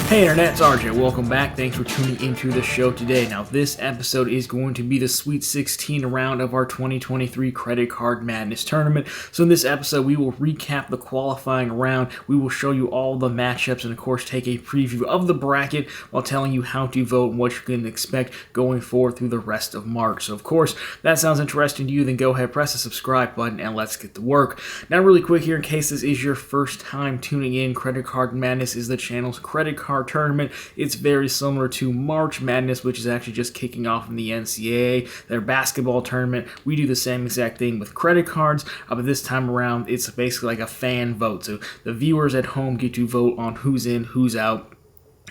Hey Internet, it's RJ. Welcome back. Thanks for tuning into the show today. Now, this episode is going to be the Sweet 16 round of our 2023 Credit Card Madness tournament. So in this episode, we will recap the qualifying round. We will show you all the matchups and, of course, take a preview of the bracket while telling you how to vote and what you can expect going forward through the rest of March. So, of course, if that sounds interesting to you, then go ahead, press the subscribe button, and let's get to work. Now, really quick here, in case this is your first time tuning in, Credit Card Madness is the channel's credit card tournament. It's very similar to March Madness, which is actually just kicking off in the NCAA, their basketball tournament. We do the same exact thing with credit cards, but this time around, it's basically like a fan vote. So the viewers at home get to vote on who's in, who's out,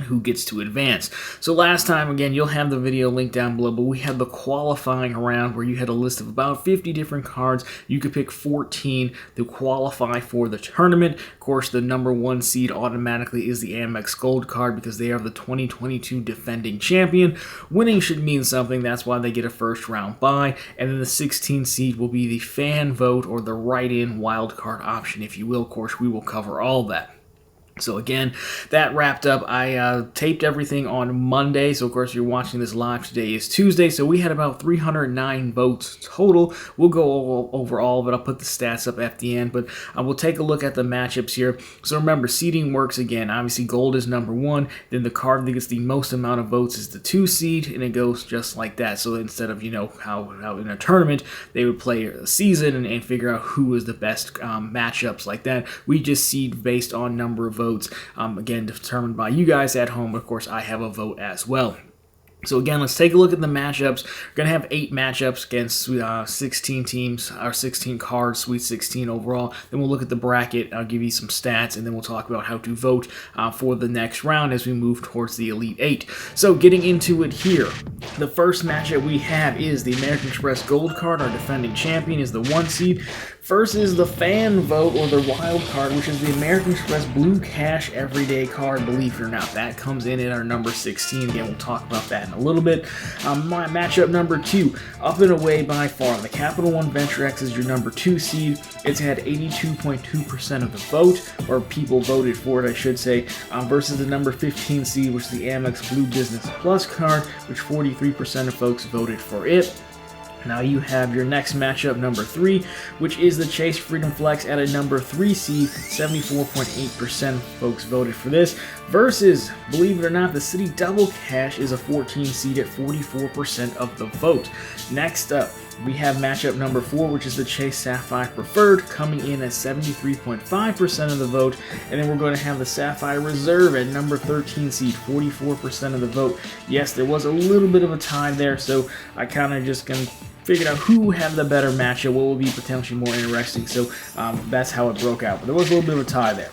who gets to advance. So last time, again, you'll have the video linked down below, but we had the qualifying round where you had a list of about 50 different cards. You could pick 14 to qualify for the tournament. Of course, the number one seed automatically is the Amex Gold card because they are the 2022 defending champion. Winning should mean something. That's why they get a first round bye. And then the 16 seed will be the fan vote or the write-in wild card option, if you will. Of course, we will cover all that. So again, that wrapped up. I taped everything on Monday, so of course you're watching this live. Today is Tuesday, so we had about 309 votes total. We'll go over all of it. I'll put the stats up at the end, but we'll take a look at the matchups here. So remember, seeding works again. Obviously, gold is number one. Then the card that gets the most amount of votes is the 2 seed, and it goes just like that. So instead of, how in a tournament, they would play a season and figure out who is the best matchups like that, we just seed based on number of votes. Again, determined by you guys at home. Of course, I have a vote as well. So again, let's take a look at the matchups. We're going to have 8 matchups against 16 teams, or 16 cards, Sweet 16 overall. Then we'll look at the bracket, I'll give you some stats, and then we'll talk about how to vote for the next round as we move towards the Elite 8. So getting into it here, the first matchup we have is the American Express Gold card. Our defending champion is the 1 seed. Versus the fan vote or the wild card, which is the American Express Blue Cash Everyday card, believe it or not. That comes in at our number 16. Again, we'll talk about that in a little bit. My matchup number 2, up and away by far. The Capital One Venture X is your number 2 seed. It's had 82.2% of the vote, or people voted for it, I should say, versus the number 15 seed, which is the Amex Blue Business Plus card, which 43% of folks voted for it. Now you have your next matchup, number 3, which is the Chase Freedom Flex at a number 3 seed. 74.8% of folks voted for this. Versus, believe it or not, the City Double Cash is a 14 seed at 44% of the vote. Next up, we have matchup number 4, which is the Chase Sapphire Preferred, coming in at 73.5% of the vote. And then we're going to have the Sapphire Reserve at number 13 seed, 44% of the vote. Yes, there was a little bit of a tie there, so I kind of just going to figured out who had the better matchup, what will be potentially more interesting. So that's how it broke out. But there was a little bit of a tie there.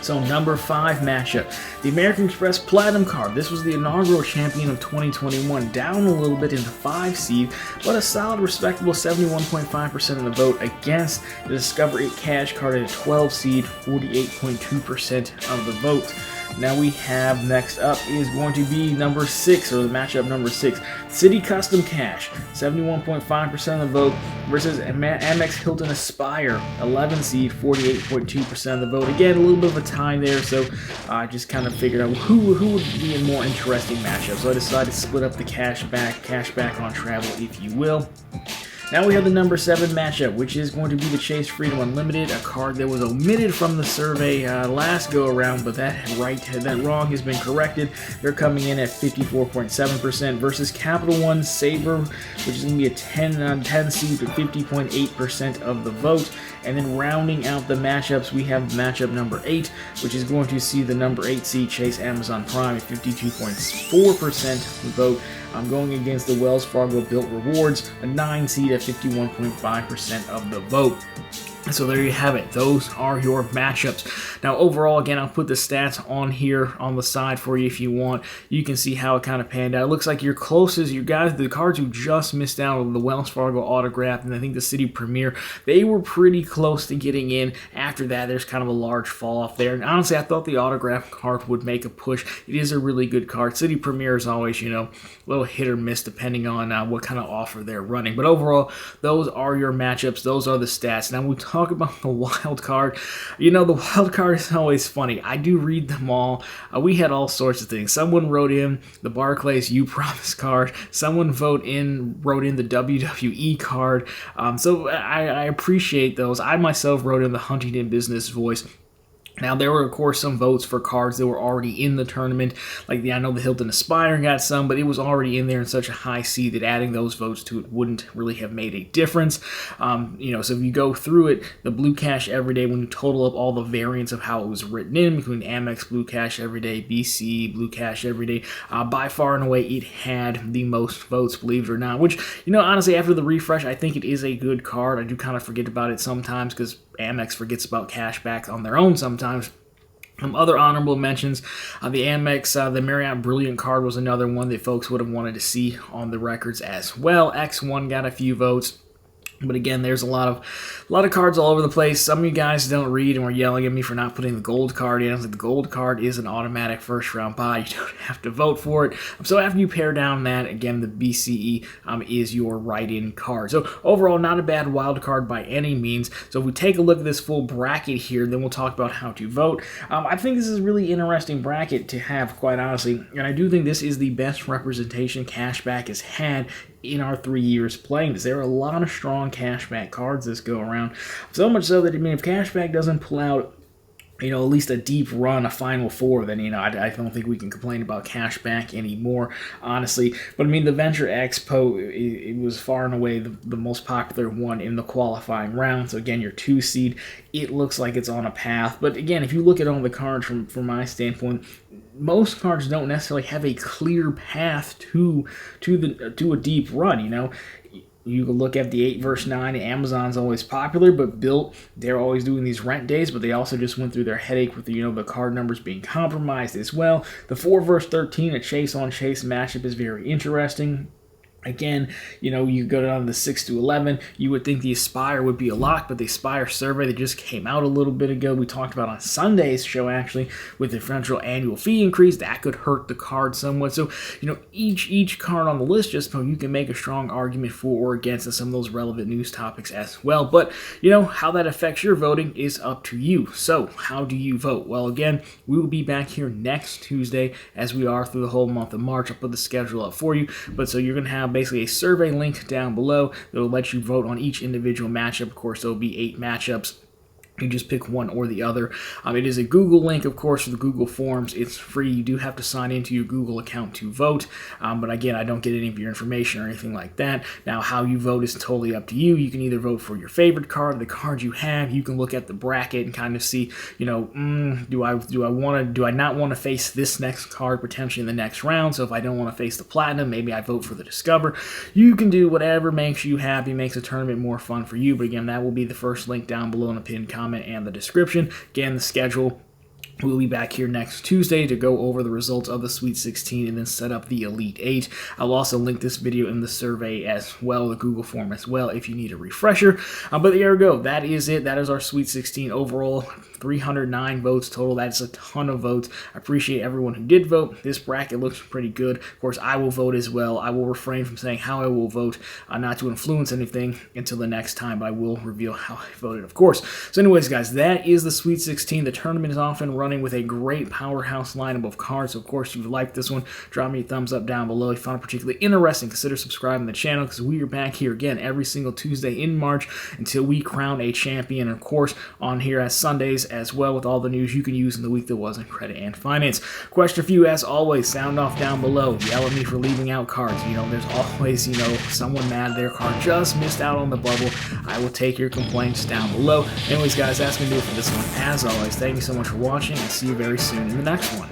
So number 5 matchup, the American Express Platinum card. This was the inaugural champion of 2021, down a little bit in the 5 seed, but a solid, respectable 71.5% of the vote against the Discover 8 Cash card at a 12 seed, 48.2% of the vote. Now we have next up is going to be number 6, or the matchup number 6, City Custom Cash, 71.5% of the vote versus Amex Hilton Aspire, 11 seed, 48.2% of the vote. Again, a little bit of a tie there, so I just kind of figured out who would be a more interesting matchup. So I decided to split up the cash back on travel, if you will. Now we have the number 7 matchup, which is going to be the Chase Freedom Unlimited, a card that was omitted from the survey last go-around, but that wrong has been corrected. They're coming in at 54.7% versus Capital One Saver, which is going to be a 10 seed with 50.8% of the vote. And then rounding out the matchups, we have matchup number 8, which is going to see the number 8 seed Chase Amazon Prime at 52.4% of the vote. I'm going against the Wells Fargo Built Rewards, a 9 seed at 51.5% of the vote. So there you have it. Those are your matchups. Now overall, again, I'll put the stats on here on the side for you if you want. You can see how it kind of panned out. It looks like your closest, you guys, the cards who just missed out on the Wells Fargo autograph and I think the City Premier, they were pretty close to getting in. After that, there's kind of a large fall off there. And honestly, I thought the autograph card would make a push. It is a really good card. City Premier is always, a little hit or miss depending on what kind of offer they're running. But overall, those are your matchups. Those are the stats. Now we talk talk about the wild card, the wild card is always funny. I do read them all. We had all sorts of things. Someone wrote in the Barclays You Promise card. Someone wrote in the WWE card. So I appreciate those. I myself wrote in the Huntington Business Voice. Now, there were, of course, some votes for cards that were already in the tournament. Like, I know the Hilton Aspire got some, but it was already in there in such a high seed that adding those votes to it wouldn't really have made a difference. So if you go through it, the Blue Cash Everyday, when you total up all the variants of how it was written in, between Amex Blue Cash Everyday, BC Blue Cash Everyday, by far and away, it had the most votes, believe it or not. Which, honestly, after the refresh, I think it is a good card. I do kind of forget about it sometimes because Amex forgets about cashback on their own sometimes. Other honorable mentions, the Amex, the Marriott Brilliant card was another one that folks would have wanted to see on the records as well. X1 got a few votes. But again, there's a lot of cards all over the place. Some of you guys don't read and were yelling at me for not putting the gold card in. I was like, the gold card is an automatic first round buy. You don't have to vote for it. So after you pare down that, again, the BCE is your write-in card. So overall, not a bad wild card by any means. So if we take a look at this full bracket here, then we'll talk about how to vote. I think this is a really interesting bracket to have, quite honestly. And I do think this is the best representation Cashback has had in our 3 years playing this. There are a lot of strong Cashback cards this go around. So much so that, if Cashback doesn't pull out at least a deep run, a Final Four, then, I don't think we can complain about Cashback anymore, honestly. But, the Venture Expo, it was far and away the most popular one in the qualifying round. So, again, your 2 seed, it looks like it's on a path. But, again, if you look at all the cards from my standpoint, most cards don't necessarily have a clear path to a deep run, You can look at the 8 vs 9. Amazon's always popular, but Built, they're always doing these rent days, but they also just went through their headache with the card numbers being compromised as well. The 4 vs 13, a chase-on-chase matchup is very interesting. Again, you go down to the 6 to 11, you would think the Aspire would be a lock, but the Aspire survey that just came out a little bit ago, we talked about on Sunday's show, actually, with the differential annual fee increase, that could hurt the card somewhat. So, each card on the list, just you can make a strong argument for or against some of those relevant news topics as well. But, how that affects your voting is up to you. So, how do you vote? Well, again, we will be back here next Tuesday, as we are through the whole month of March. I'll put the schedule up for you. But so you're going to have basically a survey link down below that will let you vote on each individual matchup. Of course, there will be 8 matchups. You just pick one or the other. It is a Google link, of course, for the Google Forms. It's free. You do have to sign into your Google account to vote. But again, I don't get any of your information or anything like that. Now, how you vote is totally up to you. You can either vote for your favorite card, the card you have. You can look at the bracket and kind of see, do I not want to face this next card potentially in the next round? So if I don't want to face the Platinum, maybe I vote for the Discover. You can do whatever makes you happy, makes the tournament more fun for you. But again, that will be the first link down below in the pinned comment and the description. Again, the schedule. We'll be back here next Tuesday to go over the results of the Sweet 16 and then set up the Elite 8. I'll also link this video in the survey as well, the Google form as well, if you need a refresher. But there we go. That is it. That is our Sweet 16 overall. 309 votes total. That's a ton of votes. I appreciate everyone who did vote. This bracket looks pretty good. Of course, I will vote as well. I will refrain from saying how I will vote, not to influence anything until the next time, but I will reveal how I voted, of course. So anyways, guys, that is the Sweet 16. The tournament is off and running with a great powerhouse lineup of cards. So of course, if you liked this one, drop me a thumbs up down below. If you found it particularly interesting, consider subscribing to the channel because we are back here again every single Tuesday in March until we crown a champion. And of course, on here as Sundays as well with all the news you can use in the week that was in credit and finance. Question for you, as always, sound off down below. Yell at me for leaving out cards. There's always, someone mad their card just missed out on the bubble. I will take your complaints down below. Anyways, guys, that's going to do it for this one. As always, thank you so much for watching, and see you very soon in the next one.